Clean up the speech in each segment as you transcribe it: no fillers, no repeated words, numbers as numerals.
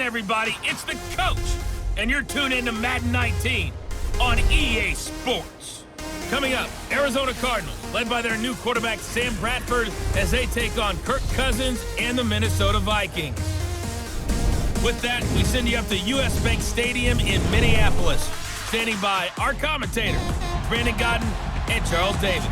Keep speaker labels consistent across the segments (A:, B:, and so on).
A: everybody, it's the coach, and you're tuned into Madden 19 on EA Sports. Coming up, Arizona Cardinals, led by their new quarterback Sam Bradford, as they take on Kirk Cousins and the Minnesota Vikings. With that, we send you up to US Bank Stadium in Minneapolis. Standing by our commentators, Brandon Godden and Charles Davis.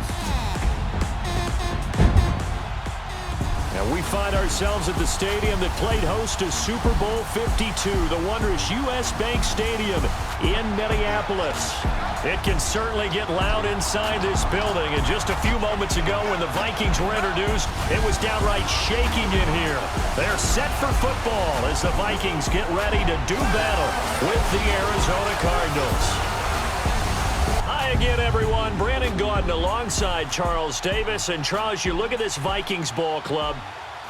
B: And we find ourselves at the stadium that played host to Super Bowl 52, the wondrous US Bank Stadium in Minneapolis. It can certainly get loud inside this building. And just a few moments ago when the Vikings were introduced, it was downright shaking in here. They're set for football as the Vikings get ready to do battle with the Arizona Cardinals. Hi again, everyone. Brandon Gaudin alongside Charles Davis. And Charles, you look at this Vikings ball club.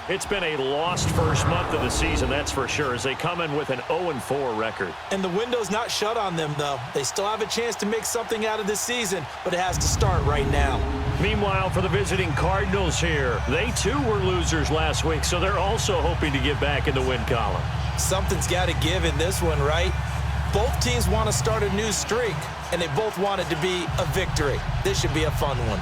B: It's been a lost first month of the season, that's for sure, as they come in with an 0-4 record.
C: And the window's not shut on them, though. They still have a chance to make something out of this season, but it has to start right now.
B: Meanwhile, for the visiting Cardinals here, they too were losers last week, so they're also hoping to get back in the win column.
C: Something's got to give in this one, right? Both teams want to start a new streak, and they both want it to be a victory. This should be a fun one.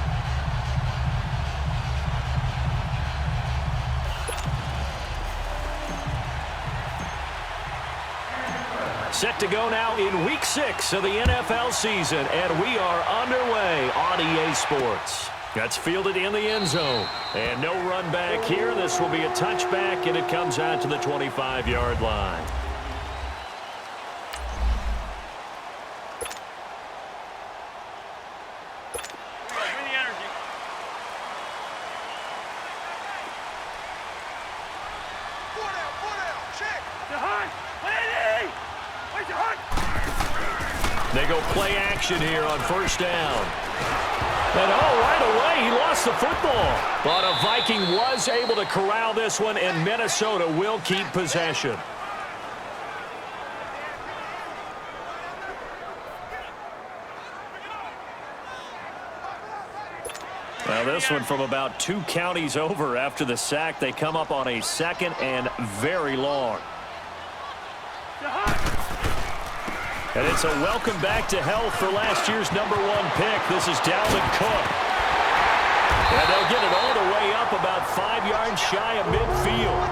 B: Set to go now in Week 6 of the NFL season, and we are underway on EA Sports. That's fielded in the end zone. And no run back here. This will be a touchback, and it comes out to the 25-yard line. They go play action here on first down. And right away, he lost the football. But a Viking was able to corral this one, and Minnesota will keep possession. Now this one from about 2 counties over after the sack. They come up on a 2nd and very long. And it's a welcome back to health for last year's #1 pick. This is Dalvin Cook. And they'll get it all the way up about 5 yards shy of midfield.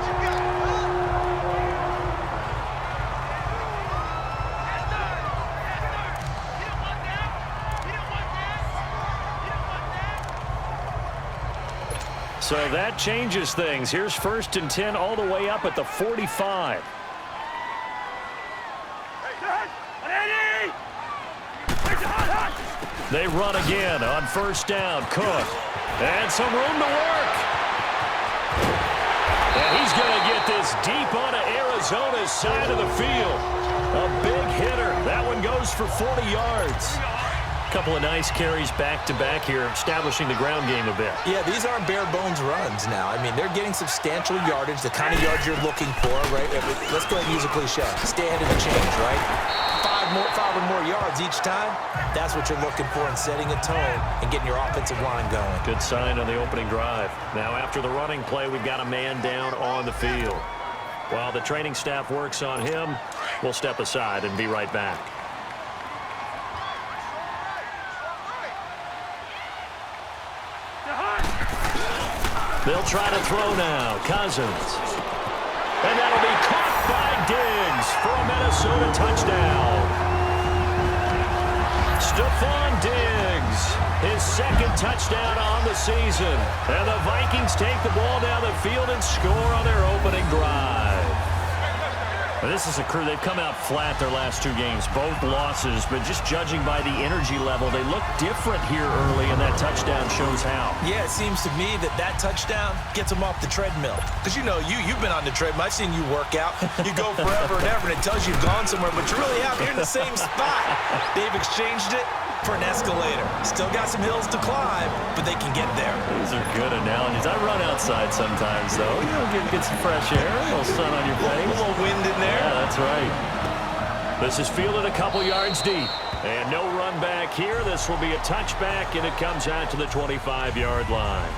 B: So that changes things. Here's 1st and 10 all the way up at the 45. They run again on first down. Cook. And some room to work. And he's going to get this deep onto Arizona's side of the field. A big hitter. That one goes for 40 yards. Couple of nice carries back-to-back here, establishing the ground game a bit.
C: Yeah, these aren't bare-bones runs now. I mean, they're getting substantial yardage, the kind of yards you're looking for, right? Let's go ahead and use a cliche. Stay ahead of the change, right? 5 or more yards each time, that's what you're looking for in setting a tone and getting your offensive line going.
B: Good sign on the opening drive. Now, after the running play, we've got a man down on the field. While the training staff works on him, we'll step aside and be right back. They'll try to throw now. Cousins. And that'll be caught by Diggs for a Minnesota touchdown. Stephon Diggs, his 2nd touchdown on the season. And the Vikings take the ball down the field and score on their opening drive. This is a crew, they've come out flat their last 2 games, both losses, but just judging by the energy level, they look different here early, and that touchdown shows how.
C: Yeah, it seems to me that touchdown gets them off the treadmill. Because, you know, you've been on the treadmill. I've seen you work out. You go forever and ever, and it tells you you've gone somewhere, but you're really out here in the same spot. They've exchanged it for an escalator. Still got some hills to climb, but they can get there.
B: These are good analogies. I run outside sometimes, though. You know, get some fresh air, a little sun on your face.
C: A little wind in there.
B: Yeah, that's right. This is fielded a couple yards deep. And no run back here. This will be a touchback, and it comes out to the 25-yard line.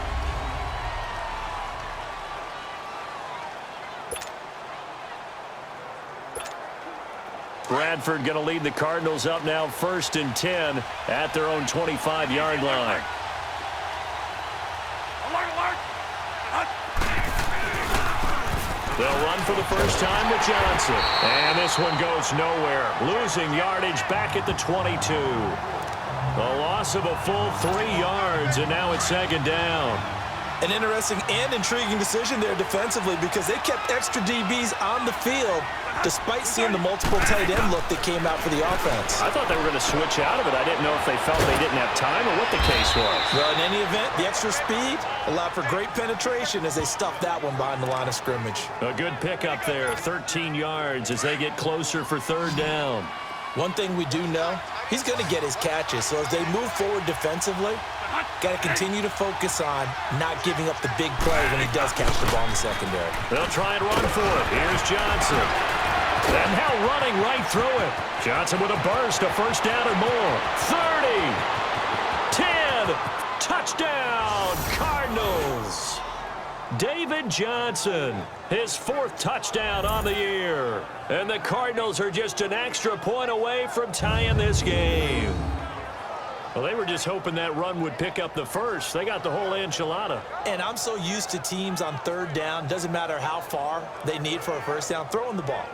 B: Bradford going to lead the Cardinals up now 1st and 10 at their own 25-yard line. They'll run for the first time with Johnson. And this one goes nowhere. Losing yardage back at the 22. A loss of a full 3 yards, and now it's 2nd down.
C: An interesting and intriguing decision there defensively because they kept extra DBs on the field despite seeing the multiple tight end look that came out for the offense.
B: I thought they were going to switch out of it. I didn't know if they felt they didn't have time or what the case was.
C: Well, in any event, the extra speed allowed for great penetration as they stuffed that one behind the line of scrimmage.
B: A good pickup there, 13 yards as they get closer for 3rd down.
C: One thing we do know, he's going to get his catches. So as they move forward defensively, got to continue to focus on not giving up the big play when he does catch the ball in the secondary.
B: They'll try and run for it. Here's Johnson. And now running right through it. Johnson with a burst, a 1st down or more. 30, 10, touchdown, Cardinals. David Johnson, his 4th touchdown on the year. And the Cardinals are just an extra point away from tying this game. Well, they were just hoping that run would pick up the first. They got the whole enchilada.
C: And I'm so used to teams on 3rd down, doesn't matter how far they need for a 1st down, throwing the ball.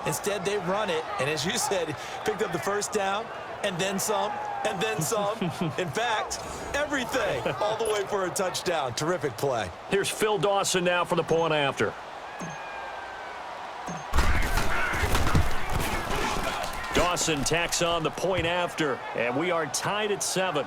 C: Instead, they run it, and as you said, picked up the 1st down, and then some, and then some. In fact, everything, all the way for a touchdown. Terrific play.
B: Here's Phil Dawson now for the point after. Dawson tacks on the point after, and we are tied at 7.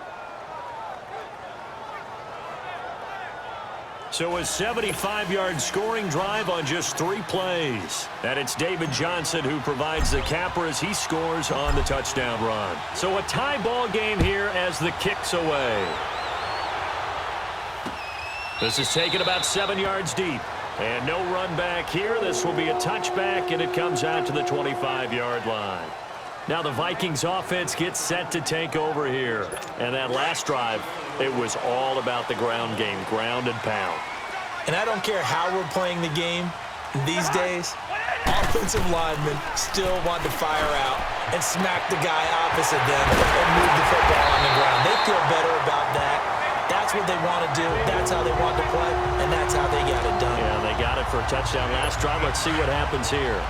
B: So a 75-yard scoring drive on just 3 plays. And it's David Johnson who provides the capper as he scores on the touchdown run. So a tie ball game here as the kick's away. This is taken about 7 yards deep. And no run back here. This will be a touchback, and it comes out to the 25-yard line. Now the Vikings offense gets set to take over here. And that last drive, it was all about the ground game, ground and pound.
C: And I don't care how we're playing the game these days, offensive linemen still want to fire out and smack the guy opposite them and move the football on the ground. They feel better about that. That's what they want to do. That's how they want to play, and that's how they got it done.
B: Yeah, they got it for a touchdown last drive. Let's see what happens here.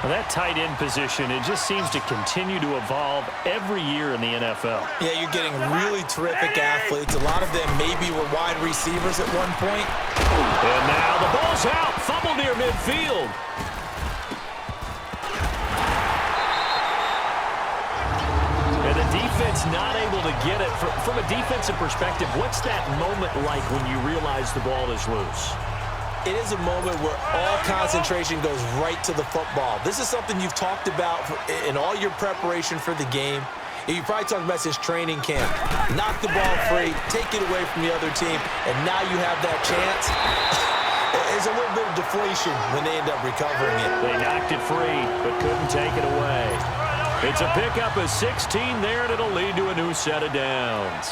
B: Well, that tight end position, it just seems to continue to evolve every year in the NFL.
C: Yeah, you're getting really terrific athletes. A lot of them maybe were wide receivers at one point.
B: And now the ball's out. Fumble near midfield. And the defense not able to get it. From a defensive perspective, what's that moment like when you realize the ball is loose?
C: It is a moment where all concentration goes right to the football. This is something you've talked about in all your preparation for the game. You probably talked about since training camp. Knock the ball free, take it away from the other team, and now you have that chance. There's a little bit of deflation when they end up recovering it.
B: They knocked it free, but couldn't take it away. It's a pickup of 16 there, and it'll lead to a new set of downs.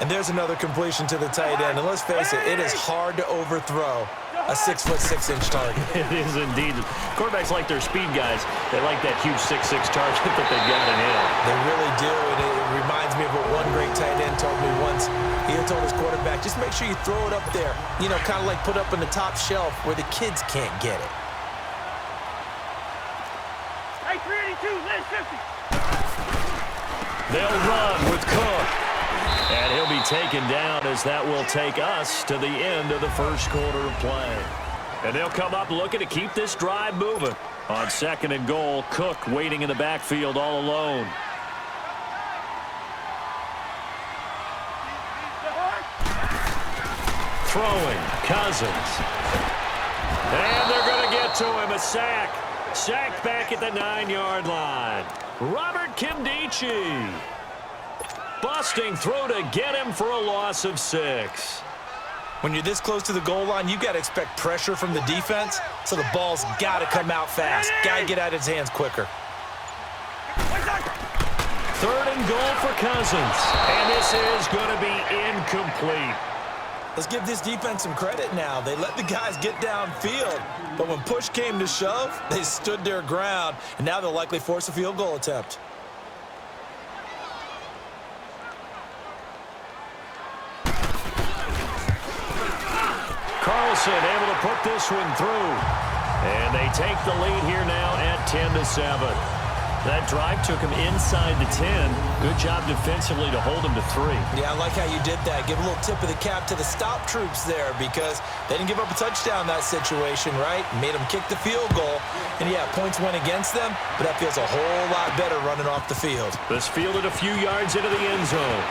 C: And there's another completion to the tight end. And let's face it, it is hard to overthrow a 6'6" target.
B: It is indeed. Quarterbacks like their speed guys. They like that huge 6'6" target that they've got in him.
C: They really do. And it reminds me of what one great tight end told me once. He told his quarterback, just make sure you throw it up there. You know, kind of like put up on the top shelf where the kids can't get it.
D: Hey, 382, let's 50.
B: They'll run with Cook. And he'll be taken down as that will take us to the end of the first quarter of play. And they'll come up looking to keep this drive moving. On 2nd and goal, Cook waiting in the backfield all alone. Throwing, Cousins. And they're going to get to him, a sack. Sacked back at the 9-yard line. Robert Kimdichie. Busting through to get him for a loss of 6.
C: When you're this close to the goal line, you got to expect pressure from the defense, so the ball's got to come out fast. Got to get out of his hands quicker.
B: 3rd and goal for Cousins. And this is going to be incomplete.
C: Let's give this defense some credit now. They let the guys get downfield, but when push came to shove, they stood their ground, and now they'll likely force a field goal attempt.
B: Carlson able to put this one through. And they take the lead here now at 10-7. That drive took him inside the 10. Good job defensively to hold him to 3.
C: Yeah, I like how you did that. Give a little tip of the cap to the stop troops there because they didn't give up a touchdown in that situation, right? Made them kick the field goal. And, yeah, points went against them, but that feels a whole lot better running off the field.
B: This fielded a few yards into the end zone.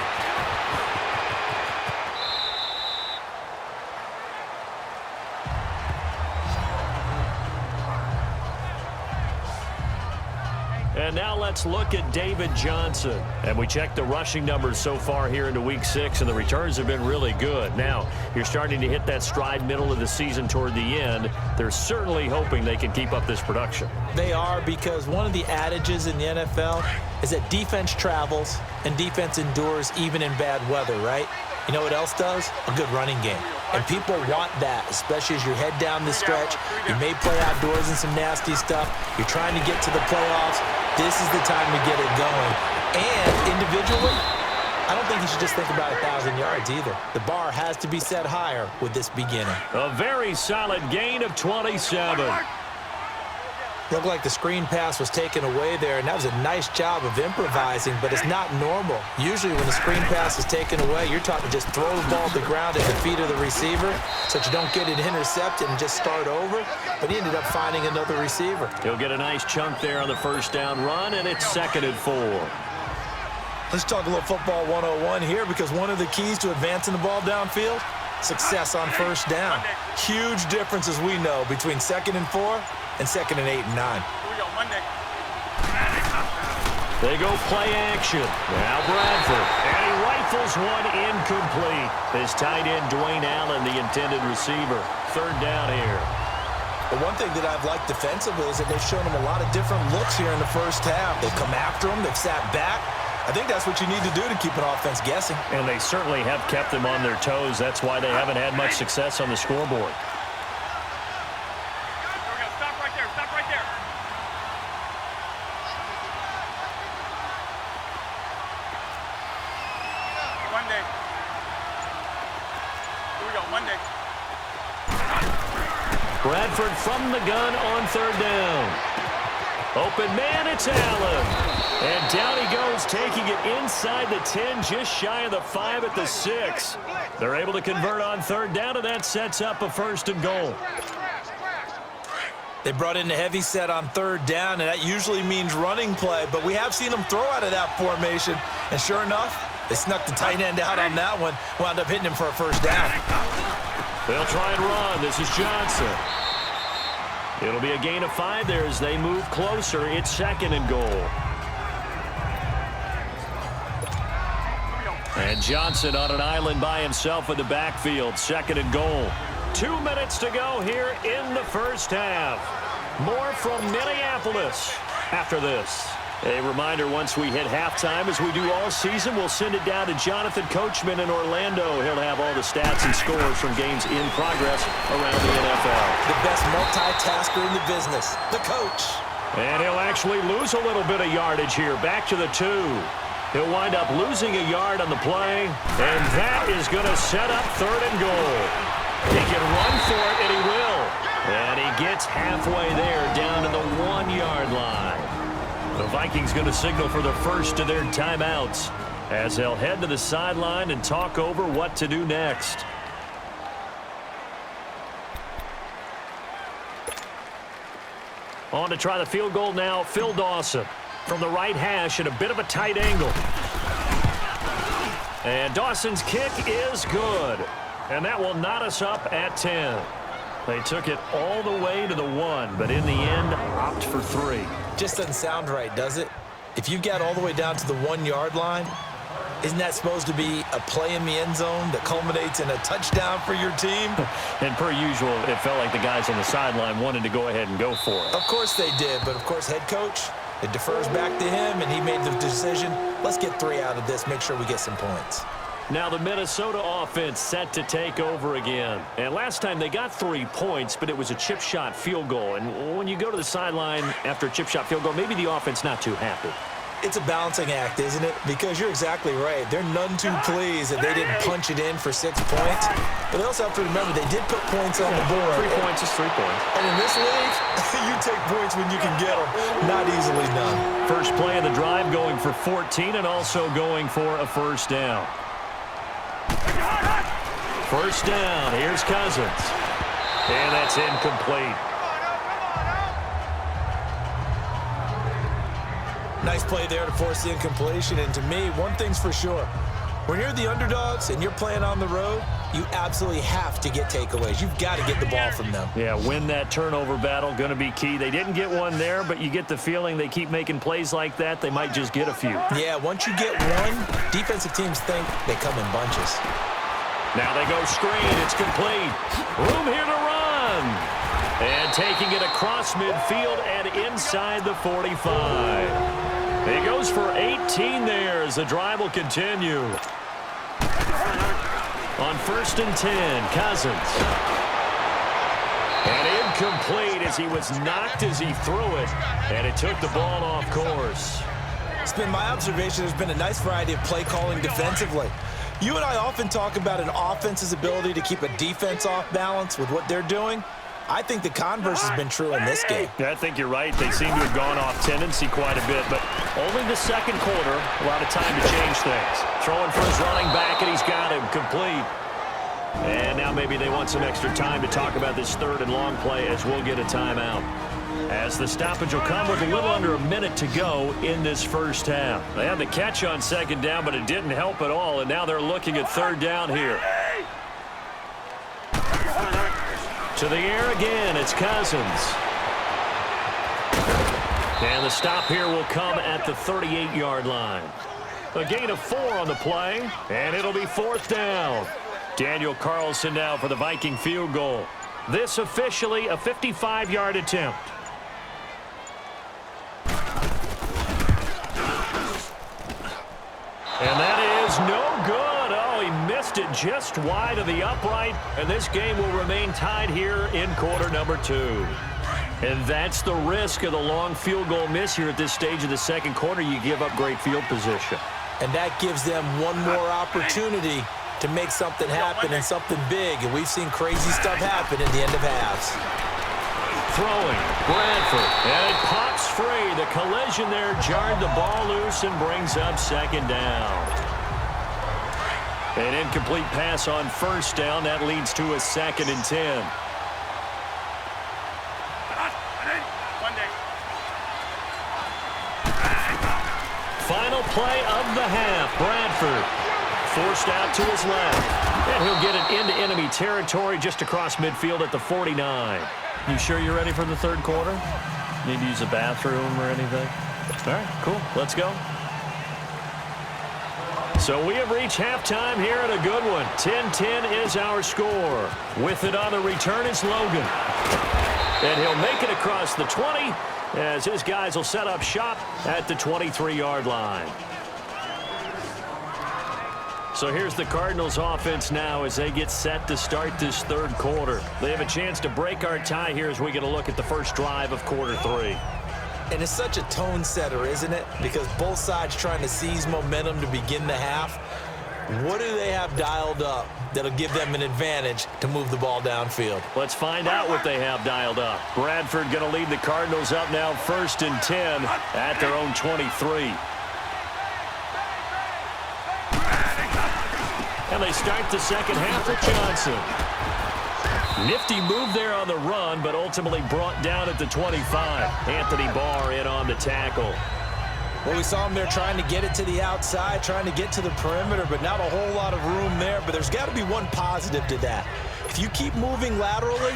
B: And now let's look at David Johnson. And we checked the rushing numbers so far here into Week 6, and the returns have been really good. Now, you're starting to hit that stride middle of the season toward the end. They're certainly hoping they can keep up this production.
C: They are, because one of the adages in the NFL is that defense travels and defense endures even in bad weather, right? You know what else does? A good running game. And people want that, especially as you head down the stretch. You may play outdoors in some nasty stuff. You're trying to get to the playoffs. This is the time to get it going. And individually, I don't think you should just think about 1,000 yards either. The bar has to be set higher with this beginning.
B: A very solid gain of 27.
C: Looked like the screen pass was taken away there, and that was a nice job of improvising, but it's not normal. Usually when the screen pass is taken away, you're taught to just throw the ball to the ground at the feet of the receiver so that you don't get it intercepted and just start over, but he ended up finding another receiver.
B: He'll get a nice chunk there on the first down run, and it's 2nd and 4.
C: Let's talk a little football 101 here, because one of the keys to advancing the ball downfield, success on first down. Huge difference, as we know, between 2nd and 4 and 2nd and 8 and 9.
D: Here we go, Monday.
B: They go play action. Now Bradford. And he rifles one incomplete. His tight end, Dwayne Allen, the intended receiver. 3rd down here.
C: The one thing that I've liked defensively is that they've shown him a lot of different looks here in the first half. They've come after him. They've sat back. I think that's what you need to do to keep an offense guessing.
B: And they certainly have kept them on their toes. That's why they haven't had much success on the scoreboard.
D: Monday. Here we go, Monday.
B: Bradford from the gun on 3rd down. Open man, it's Allen. And down he goes, taking it inside the 10, just shy of the 5 at the 6. They're able to convert on 3rd down, and that sets up a 1st and goal.
C: They brought in a heavy set on 3rd down, and that usually means running play, but we have seen them throw out of that formation, and sure enough, they snuck the tight end out on that one, wound up hitting him for a 1st down.
B: They'll try and run. This is Johnson. It'll be a gain of 5 there as they move closer. It's 2nd and goal. And Johnson on an island by himself in the backfield. 2nd and goal. 2 minutes to go here in the first half. More from Minneapolis after this. A reminder, once we hit halftime, as we do all season, we'll send it down to Jonathan Coachman in Orlando. He'll have all the stats and scores from games in progress around the NFL.
C: The best multitasker in the business, the coach.
B: And he'll actually lose a little bit of yardage here. Back to the 2. He'll wind up losing a yard on the play, and that is going to set up 3rd and goal. He can run for it, and he will. And he gets halfway there, down to the 1-yard line. The Vikings going to signal for the first of their timeouts as they'll head to the sideline and talk over what to do next. On to try the field goal now, Phil Dawson from the right hash at a bit of a tight angle. And Dawson's kick is good. And that will knot us up at 10. They took it all the way to the 1, but in the end, opt for 3.
C: Just doesn't sound right, does it? If you got all the way down to the 1-yard line, isn't that supposed to be a play in the end zone that culminates in a touchdown for your team?
B: And per usual, it felt like the guys on the sideline wanted to go ahead and go for it.
C: Of course they did, but of course head coach, it defers back to him, and he made the decision, let's get 3 out of this, make sure we get some points.
B: Now the Minnesota offense set to take over again. And last time they got 3 points, but it was a chip shot field goal. And when you go to the sideline after a chip shot field goal, maybe the offense not too happy.
C: It's a balancing act, isn't it? Because you're exactly right. They're none too pleased that they didn't punch it in for 6 points. But they also have to remember they did put points on the board.
B: 3 points is 3 points.
C: And in this league, you take points when you can get them. Not easily done.
B: First play of the drive going for 14 and also going for a first down. First down, here's Cousins. And that's incomplete.
C: Nice play there to force the incompletion. And to me, one thing's for sure. When you're the underdogs and you're playing on the road, you absolutely have to get takeaways. You've got to get the ball from them.
B: Yeah, win that turnover battle, going to be key. They didn't get one there, but you get the feeling they keep making plays like that, they might just get a few.
C: Yeah, once you get one, defensive teams think they come in bunches.
B: Now they go screen. It's complete. Room here to run. And taking it across midfield and inside the 45. He goes for 18 there as the drive will continue. On 1st and 10, Cousins. And incomplete as he was knocked as he threw it. And it took the ball off course.
C: It's been my observation there's been a nice variety of play calling defensively. You and I often talk about an offense's ability to keep a defense off balance with what they're doing. I think the converse has been true in this game.
B: Yeah, I think you're right. They seem to have gone off tendency quite a bit, but only the second quarter, a lot of time to change things. Throwing for his running back, and he's got him complete. And now maybe they want some extra time to talk about this third and long play as we'll get a timeout. As the stoppage will come with a little under a minute to go in this first half. They had the catch on second down, but it didn't help at all, and now they're looking at third down here. To the air again, it's Cousins. And the stop here will come at the 38-yard line. A gain of 4 on the play, and it'll be fourth down. Daniel Carlson now for the Viking field goal. This officially a 55-yard attempt. And that is no good. Oh, he missed it just wide of the upright. And this game will remain tied here in quarter number 2. And that's the risk of the long field goal miss here at this stage of the second quarter. You give up great field position.
C: And that gives them one more opportunity to make something happen and something big. And we've seen crazy stuff happen at the end of halves.
B: Throwing, Bradford, and it pops free. The collision there jarred the ball loose and brings up second down. An incomplete pass on first down. That leads to a 2nd and 10. Final play of the half. Bradford forced out to his left. And he'll get it into enemy territory just across midfield at the 49. You sure you're ready for the third quarter? Need to use a bathroom or anything? All right, cool. Let's go. So we have reached halftime here at a good one. 10-10 is our score. With it on the return is Logan. And he'll make it across the 20 as his guys will set up shop at the 23-yard line. So here's the Cardinals offense now as they get set to start this third quarter. They have a chance to break our tie here as we get a look at the first drive of quarter 3.
C: And it's such a tone setter, isn't it? Because both sides trying to seize momentum to begin the half. What do they have dialed up that'll give them an advantage to move the ball downfield?
B: Let's find out what they have dialed up. Bradford going to lead the Cardinals up now 1st and 10 at their own 23. And they start the second half with Johnson. Nifty move there on the run, but ultimately brought down at the 25. Anthony Barr in on the tackle.
C: Well, we saw him there trying to get it to the outside, trying to get to the perimeter, but not a whole lot of room there. But there's got to be one positive to that. If you keep moving laterally,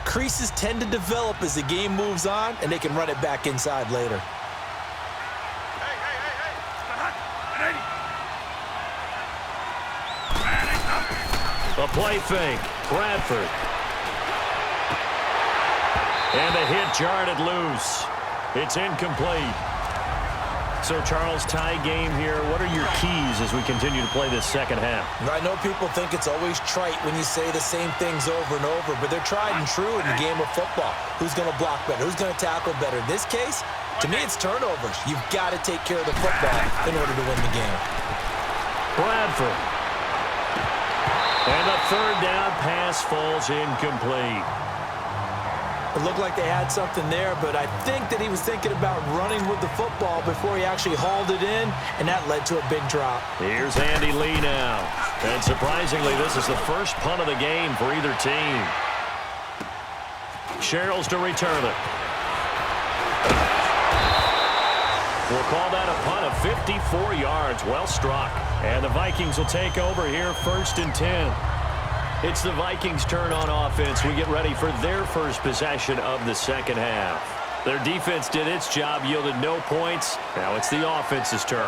C: creases tend to develop as the game moves on, and they can run it back inside later.
B: A play fake. Bradford. And the hit jarred it loose. It's incomplete. So, Charles, tie game here. What are your keys as we continue to play this second half?
C: I know people think it's always trite when you say the same things over and over, but they're tried and true in the game of football. Who's going to block better? Who's going to tackle better? In this case, to me, it's turnovers. You've got to take care of the football in order to win the game.
B: Bradford. And the third down pass falls incomplete.
C: It looked like they had something there, but I think that he was thinking about running with the football before he actually hauled it in, and that led to a big drop.
B: Here's Andy Lee now. And surprisingly, this is the first punt of the game for either team. Sherrills to return it. We'll call that a punt of 54 yards. Well struck. And the Vikings will take over here, 1st and 10. It's the Vikings' turn on offense. We get ready for their first possession of the second half. Their defense did its job, yielded no points. Now it's the offense's turn.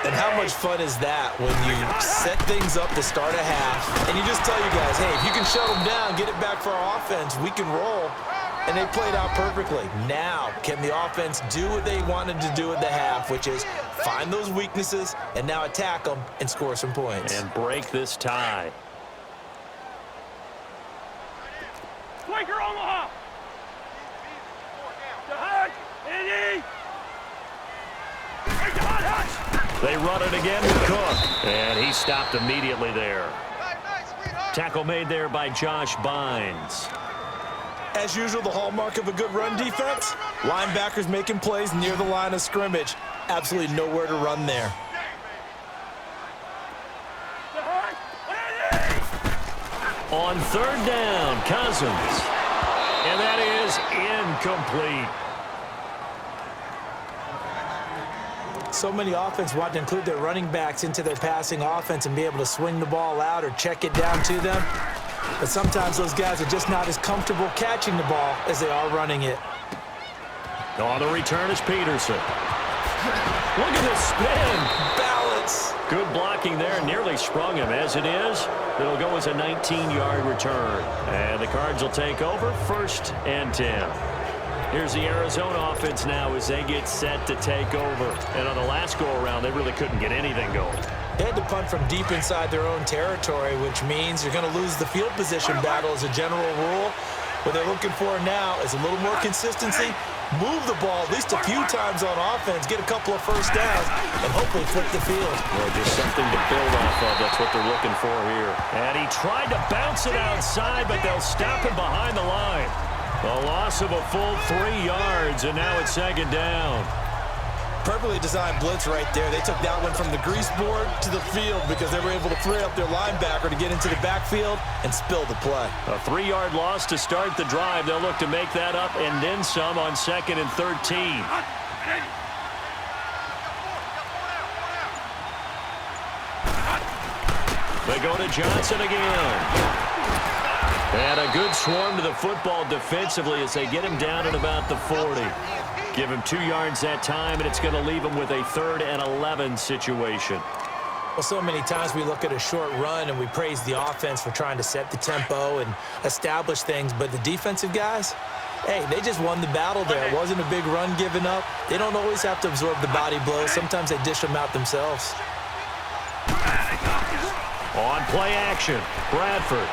C: And how much fun is that when you set things up to start a half, and you just tell you guys, hey, if you can shut them down, get it back for our offense, we can roll. And they played out perfectly. Now, can the offense do what they wanted to do at the half, which is find those weaknesses and now attack them and score some points.
B: And break this tie.
D: Quaker Omaha. The Hunt. Indy.
B: They run it again with Cook. And he stopped immediately there. Tackle made there by Josh Bynes.
C: As usual, the hallmark of a good run defense, linebackers making plays near the line of scrimmage. Absolutely nowhere to run there.
B: On 3rd down, Cousins. And that is incomplete.
C: So many offenses want to include their running backs into their passing offense and be able to swing the ball out or check it down to them. But sometimes those guys are just not as comfortable catching the ball as they are running it.
B: On the return is Peterson. Look at this spin.
C: Balance.
B: Good blocking there. Nearly sprung him. As it is, it'll go as a 19-yard return. And the Cards will take over, 1st and 10. Here's the Arizona offense now as they get set to take over. And on the last go-around, they really couldn't get anything going.
C: They had to punt from deep inside their own territory, which means you're going to lose the field position battle as a general rule. What they're looking for now is a little more consistency, move the ball at least a few times on offense, get a couple of first downs, and hopefully flip the field.
B: Well, just something to build off of. That's what they're looking for here. And he tried to bounce it outside, but they'll stop him behind the line. A loss of a full 3 yards, and now it's 2nd down.
C: Perfectly designed blitz right there. They took that one from the grease board to the field because they were able to free up their linebacker to get into the backfield and spill the play.
B: A 3-yard loss to start the drive. They'll look to make that up and then some on 2nd and 13. They go to Johnson again. And a good swarm to the football defensively as they get him down at about the 40. Give him 2 yards that time, and it's going to leave him with a 3rd and 11 situation.
C: Well, so many times we look at a short run and we praise the offense for trying to set the tempo and establish things, but the defensive guys, hey, they just won the battle there. It wasn't a big run given up. They don't always have to absorb the body blows. Sometimes they dish them out themselves.
B: On play action, Bradford.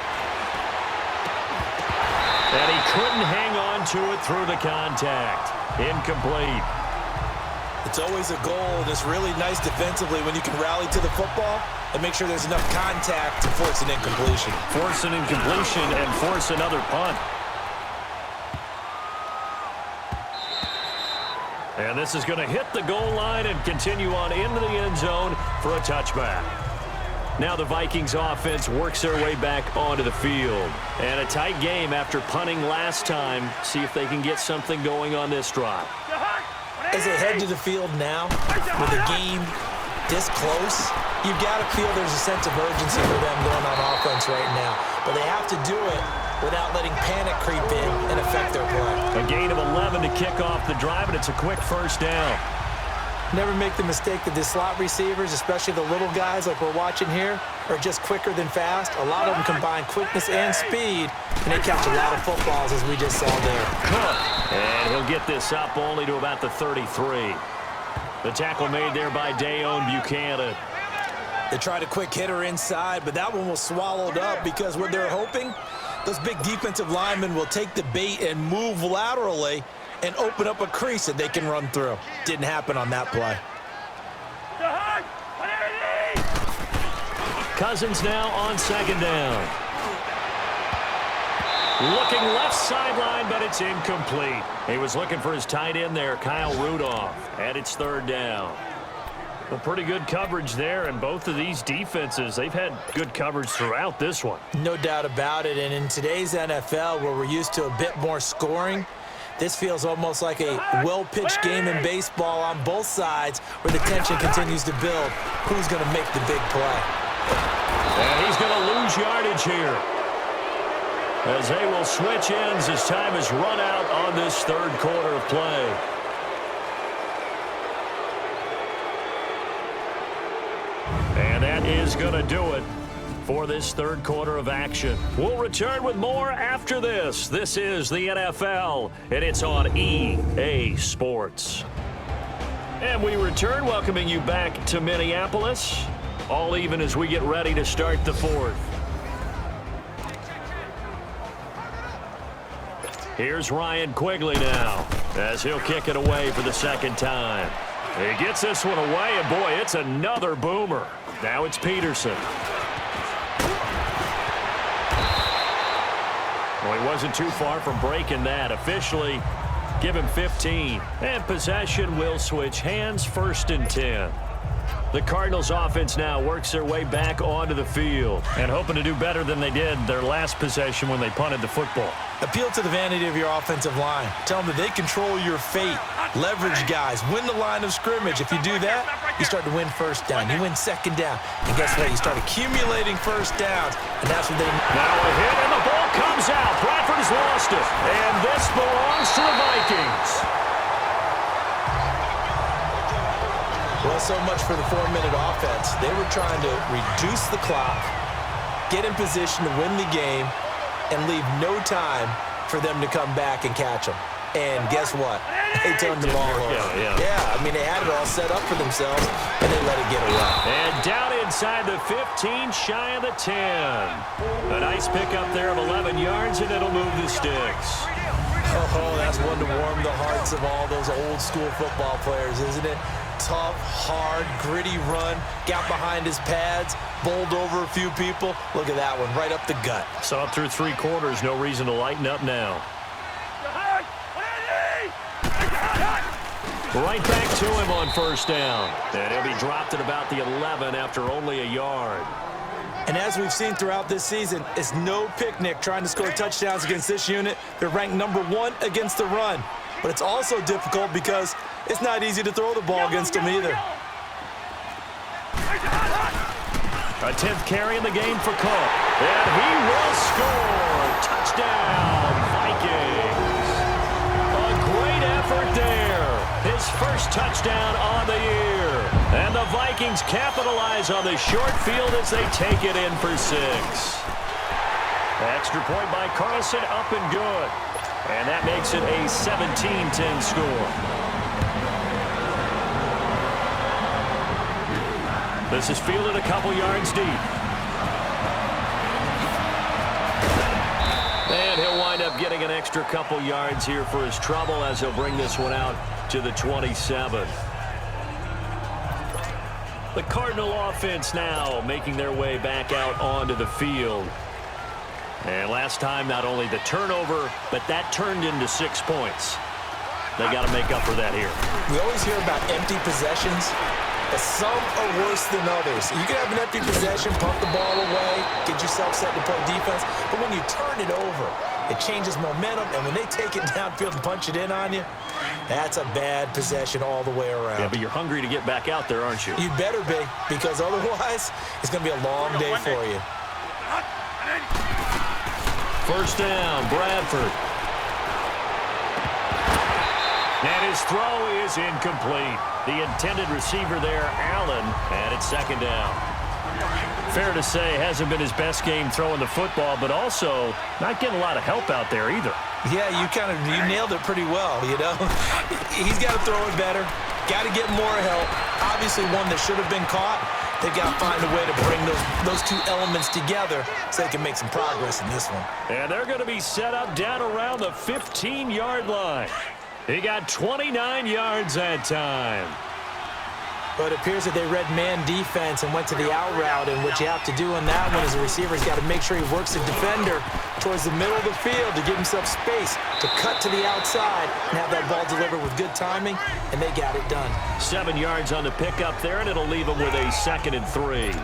B: And he couldn't hang on to it through the contact. Incomplete.
C: It's always a goal, and it's really nice defensively when you can rally to the football and make sure there's enough contact to force an incompletion.
B: Force an incompletion and force another punt. And this is going to hit the goal line and continue on into the end zone for a touchback. Now the Vikings offense works their way back onto the field. And a tight game after punting last time. See if they can get something going on this drive.
C: As they head to the field now, with the game this close, you've got to feel there's a sense of urgency for them going on offense right now. But they have to do it without letting panic creep in and affect their play.
B: A gain of 11 to kick off the drive, and it's a quick 1st down.
C: Never make the mistake that the slot receivers, especially the little guys like we're watching here, are just quicker than fast. A lot of them combine quickness and speed, and they catch a lot of footballs, as we just saw there.
B: Cook, and he'll get this up only to about the 33. The tackle made there by Dayon Buchanan.
C: They tried a quick hitter inside, but that one was swallowed up because what they're hoping, those big defensive linemen will take the bait and move laterally and open up a crease that they can run through. Didn't happen on that play.
B: Cousins now on second down. Looking left sideline, but it's incomplete. He was looking for his tight end there, Kyle Rudolph, and it's third down. Well, pretty good coverage there, and both of these defenses, they've had good coverage throughout this one.
C: No doubt about it, and in today's NFL, where we're used to a bit more scoring, this feels almost like a well-pitched game in baseball on both sides where the tension continues to build. Who's going to make the big play?
B: And he's going to lose yardage here, as they will switch ends as time is run out on this third quarter of play. And that is going to do it for this third quarter of action. We'll return with more after this. This is the NFL, and it's on EA Sports. And we return, welcoming you back to Minneapolis. All even as we get ready to start the fourth. Here's Ryan Quigley now, as he'll kick it away for the second time. He gets this one away, and boy, it's another boomer. Now it's Peterson. Well, he wasn't too far from breaking that. Officially, give him 15. And possession will switch hands, 1st and 10. The Cardinals offense now works their way back onto the field and hoping to do better than they did their last possession when they punted the football.
C: Appeal to the vanity of your offensive line. Tell them that they control your fate. Leverage guys. Win the line of scrimmage. If you do that, you start to win first down. You win second down. And guess what? You start accumulating first downs. And that's what they...
B: Now a hit, and the ball comes out. Bradford has lost it. And this belongs to the Vikings.
C: Well, so much for the 4-minute offense. They were trying to reduce the clock, get in position to win the game, and leave no time for them to come back and catch them. And guess what? They turned the ball over. Yeah, I mean, they had it all set up for themselves, and they let it get away.
B: And down inside the 15, shy of the 10. A nice pickup there of 11 yards, and it'll move the sticks.
C: Oh, that's one to warm the hearts of all those old-school football players, isn't it? Tough, hard, gritty run, got behind his pads, bowled over a few people. Look at that one, right up the gut.
B: So up through 3 quarters, no reason to lighten up now. Right back to him on 1st down. And he'll be dropped at about the 11 after only a yard.
C: And as we've seen throughout this season, it's no picnic trying to score touchdowns against this unit. They're ranked number 1 against the run. But it's also difficult because it's not easy to throw the ball against them either.
B: A 10th carry in the game for Cook. And he will score. Touchdown, Vikings. A great effort there. His first touchdown on the year. And the Vikings capitalize on the short field as they take it in for 6. Extra point by Carlson, up and good. And that makes it a 17-10 score. This is fielded a couple yards deep. And he'll wind up getting an extra couple yards here for his trouble as he'll bring this one out to the 27. The Cardinal offense now making their way back out onto the field. And last time, not only the turnover, but that turned into 6 points. They got to make up for that here.
C: We always hear about empty possessions, but some are worse than others. You can have an empty possession, pump the ball away, get yourself set to play defense, but when you turn it over, it changes momentum, and when they take it downfield and punch it in on you, that's a bad possession all the way around.
B: Yeah, but you're hungry to get back out there, aren't you?
C: You better be, because otherwise, it's going to be a long day for you.
B: 1st down, Bradford. And his throw is incomplete. The intended receiver there, Allen, and it's 2nd down. Fair to say, hasn't been his best game throwing the football, but also not getting a lot of help out there either.
C: Yeah, you nailed it pretty well, you know. He's got to throw it better. Got to get more help. Obviously one that should have been caught. They've got to find a way to bring those two elements together so they can make some progress in this one.
B: And they're going to be set up down around the 15-yard line. He got 29 yards that time.
E: But it appears that they read man defense and went to the out route, and what you have to do on that one is the receiver's got to make sure he works the defender towards the middle of the field to give himself space to cut to the outside and have that ball delivered with good timing, and they got it done.
B: 7 yards on the pickup there, and it'll leave them with a 2nd and 3.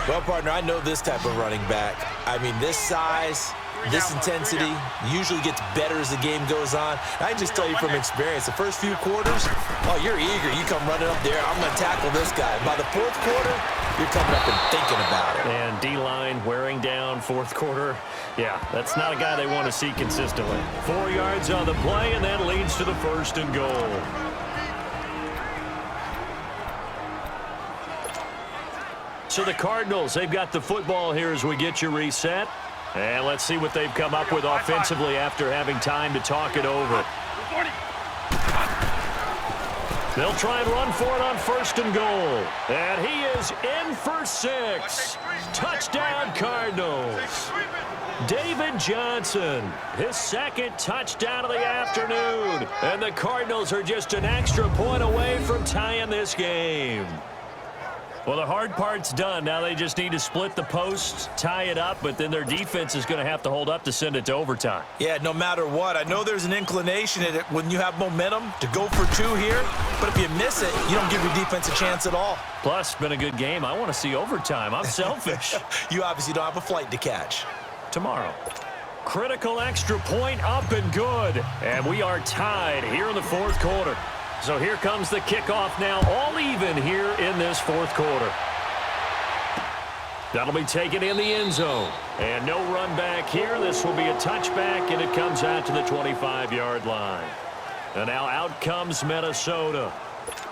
C: Well, partner, I know this type of running back. I mean, this size, this intensity usually gets better as the game goes on. I can just tell you from experience, the first few quarters, oh, you're eager. You come running up there, I'm going to tackle this guy. By the 4th quarter, you're coming up and thinking about it.
B: And D-line wearing down 4th quarter. Yeah, that's not a guy they want to see consistently. 4 yards on the play, and that leads to the 1st and goal. So the Cardinals, they've got the football here as we get you reset. And let's see what they've come up with offensively after having time to talk it over. They'll try and run for it on 1st and goal. And he is in for 6. Touchdown, Cardinals. David Johnson, his 2nd touchdown of the afternoon. And the Cardinals are just an extra point away from tying this game. Well, the hard part's done. Now they just need to split the posts, tie it up, but then their defense is going to have to hold up to send it to overtime.
C: Yeah, no matter what. I know there's an inclination in it when you have momentum to go for 2 here, but if you miss it, you don't give your defense a chance at all.
B: Plus, been a good game. I want to see overtime. I'm selfish.
C: You obviously don't have a flight to catch.
B: Tomorrow. Critical extra point up and good. And we are tied here in the 4th quarter. So here comes the kickoff now, all even here in this 4th quarter. That'll be taken in the end zone. And no run back here. This will be a touchback, and it comes out to the 25-yard line. And now out comes Minnesota.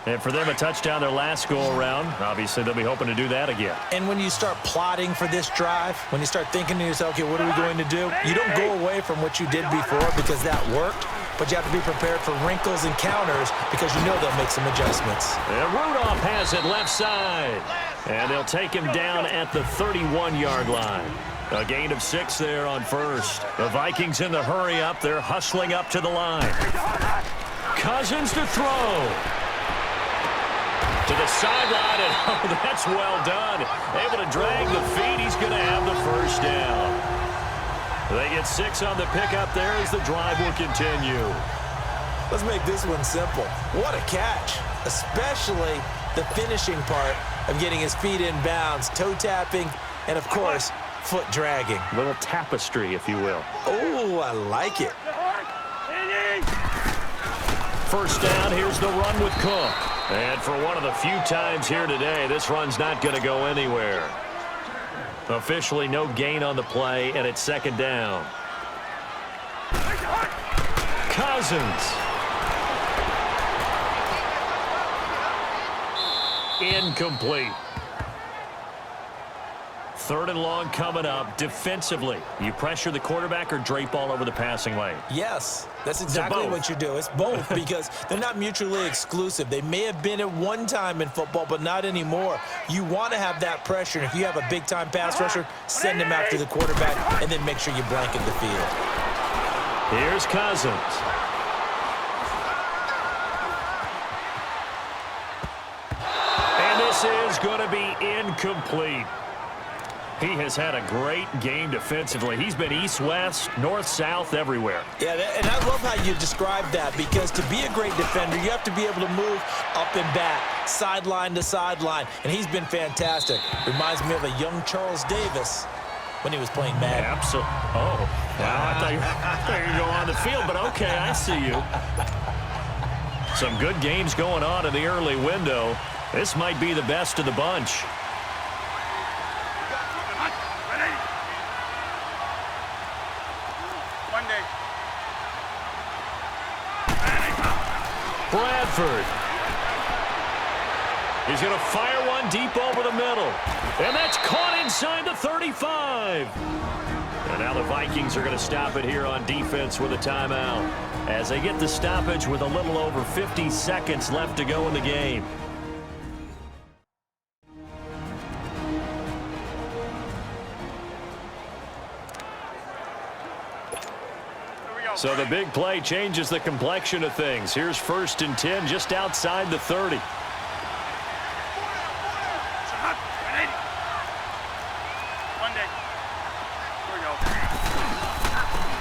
B: And for them, a touchdown their last go-around. Obviously, they'll be hoping to do that again.
C: And when you start plotting for this drive, when you start thinking to yourself, okay, what are we going to do? You don't go away from what you did before because that worked, but you have to be prepared for wrinkles and counters because you know they'll make some adjustments.
B: And Rudolph has it left side. And they'll take him down at the 31-yard line. A gain of 6 there on 1st. The Vikings in the hurry up. They're hustling up to the line. Cousins to throw. To the sideline, and oh, that's well done. Able to drag the feet. He's going to have the 1st down. They get 6 on the pickup there as the drive will continue.
C: Let's make this one simple. What a catch, especially the finishing part of getting his feet in bounds, toe tapping, and of course, foot dragging.
B: A little tapestry, if you will.
C: Oh, I like it.
B: 1st down, here's the run with Cook. And for one of the few times here today, this run's not going to go anywhere. Officially no gain on the play, and it's 2nd down. Cousins. Incomplete. 3rd and long coming up. Defensively, you pressure the quarterback or drape all over the passing lane?
C: Yes, that's exactly what you do. It's both because they're not mutually exclusive. They may have been at one time in football, but not anymore. You want to have that pressure. And if you have a big-time pass rusher, send him after the quarterback and then make sure you blanket the field.
B: Here's Cousins. And this is going to be incomplete. He has had a great game defensively. He's been east-west, north-south, everywhere.
C: Yeah, and I love how you described that because to be a great defender, you have to be able to move up and back, sideline to sideline, and he's been fantastic. Reminds me of a young Charles Davis when he was playing Madden.
B: Absolutely. Oh, wow, I thought you were going to go on the field, but okay, I see you. Some good games going on in the early window. This might be the best of the bunch. Bradford. He's going to fire one deep over the middle. And that's caught inside the 35. And now the Vikings are going to stop it here on defense with a timeout as they get the stoppage with a little over 50 seconds left to go in the game. So the big play changes the complexion of things. Here's 1st and 10 just outside the 30.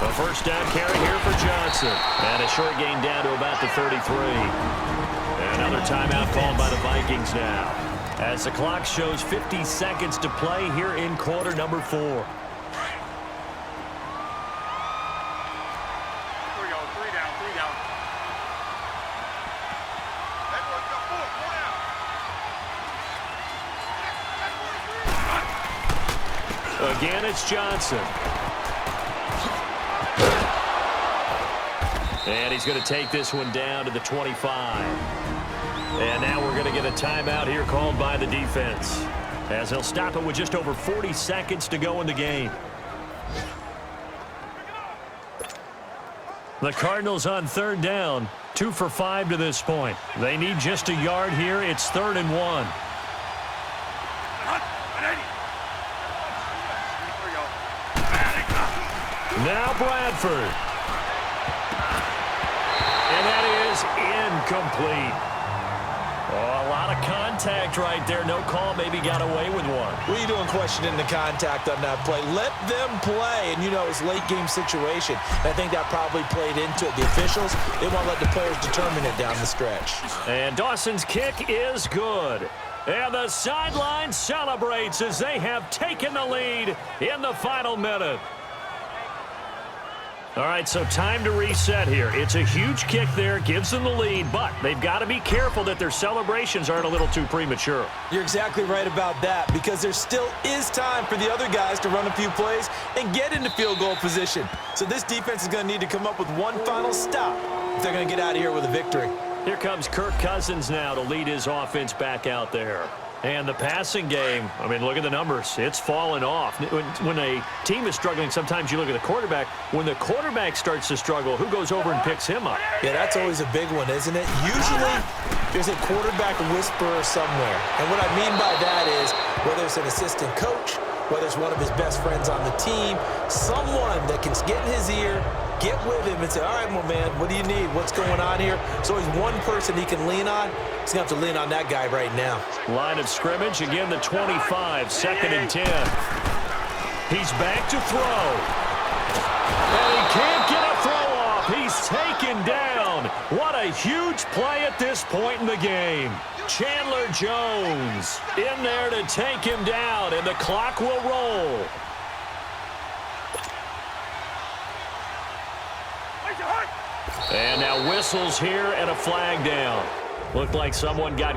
B: A first down carry here for Johnson. And a short gain down to about the 33. Another timeout called by the Vikings now, as the clock shows 50 seconds to play here in quarter number 4. Again, it's Johnson. And he's going to take this one down to the 25. And now we're going to get a timeout here called by the defense, as he'll stop it with just over 40 seconds to go in the game. The Cardinals on 3rd down, 2 for 5 to this point. They need just a yard here. It's 3rd and 1. Now Bradford. And that is incomplete. Oh, a lot of contact right there. No call. Maybe got away with one.
C: What are you doing questioning the contact on that play? Let them play. And, you know, it's a late-game situation. I think that probably played into it. The officials, they won't let the players determine it down the stretch.
B: And Dawson's kick is good. And the sideline celebrates as they have taken the lead in the final minute. All right, so time to reset here. It's a huge kick there, gives them the lead, but they've got to be careful that their celebrations aren't a little too premature.
E: You're exactly right about that, because there still is time for the other guys to run a few plays and get into field goal position. So this defense is going to need to come up with one final stop if they're going to get out of here with a victory.
B: Here comes Kirk Cousins now to lead his offense back out there. And the passing game, I mean, look at the numbers. It's fallen off. When a team is struggling, sometimes you look at the quarterback. When the quarterback starts to struggle, who goes over and picks him up?
E: Yeah, that's always a big one, isn't it? Usually, there's a quarterback whisperer somewhere. And what I mean by that is, whether it's an assistant coach, whether it's one of his best friends on the team, someone that can get in his ear, get with him and say, all right, my man, what do you need? What's going on here? So he's one person he can lean on. He's going to have to lean on that guy right now.
B: Line of scrimmage, again the 25, 2nd and 10. He's back to throw. And he can't get a throw off. He's taken down. What a huge play at this point in the game. Chandler Jones in there to take him down, and the clock will roll. And now whistles here and a flag down. Looked like someone got